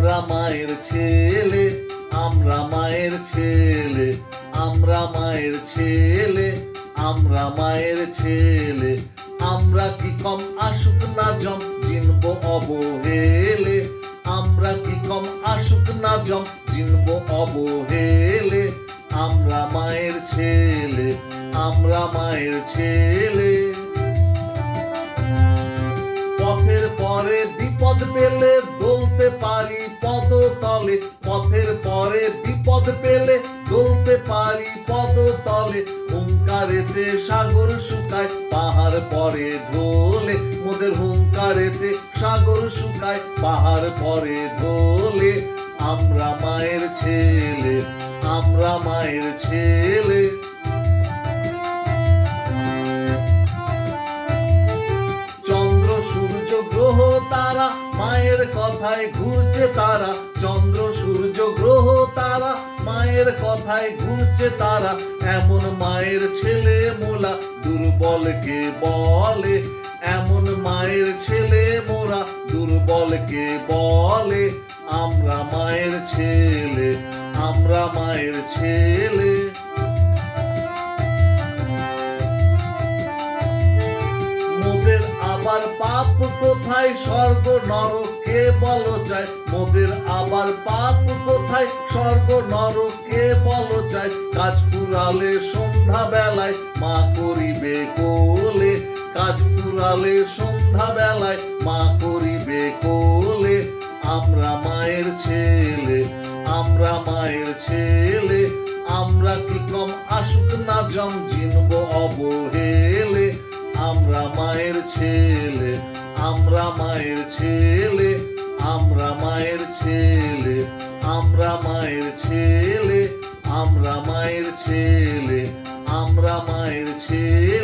আমরা মায়ের ছেলে, আমরা মায়ের ছেলে, আমরা মায়ের ছেলে, আমরা মায়ের ছেলে। আমরা কি কম আসুক না জম জিনব অবহেলে, আমরা কি কম আসুক না জম জিনব অবহেলে। আমরা মায়ের ছেলে, আমরা মায়ের ছেলে। পথের পরে বিপদ পেলে দলতে পারি পদতলে, পথের পরে বিপদ পেলে দলতে পারি পদতলে। হুঙ্কারেতে সাগর শুকায়, পাহাড় পরে ঢোলে, মোদের হুঙ্কারেতে সাগর শুকায়, পাহাড় পরে ঢোলে। আমরা মায়ের ছেলে, আমরা মায়ের ছেলে। চন্দ্র সূর্য গ্রহ তারা মায়ের কথায় ঘুরছে তারা, চন্দ্র সূর্য গ্রহ তারা মায়ের কথায় ঘুরছে তারা। এমন মায়ের ছেলে মোলা দুর্বলকে বলে, এমন মায়ের ছেলে মোরা দুর্বলকে বলে। আমরা মায়ের ছেলে, আমরা মায়ের ছেলে। মোদের আবার পাপ কোথায় স্বর্গ নরকে বলো চাই, মোদের আবার পাপ কোথায় স্বর্গ নরকে বলো চাই। কাজ ফুরালে সন্ধ্যা বেলায় মা করিবে কোলে, কাজ ফুরালে সন্ধ্যা বেলায় মা করিবে কোলে। আমরা মায়ের ছেলে, আমরা মায়ের ছেলে। আমরা কি কম আসুক না জম জিনব অবহেলে। আমরা মায়ের ছেলে, আমরা মায়ের ছেলে, আমরা মায়ের ছেলে, আমরা মায়ের ছেলে, আমরা মায়ের ছেলে, আমরা মায়ের ছেলে।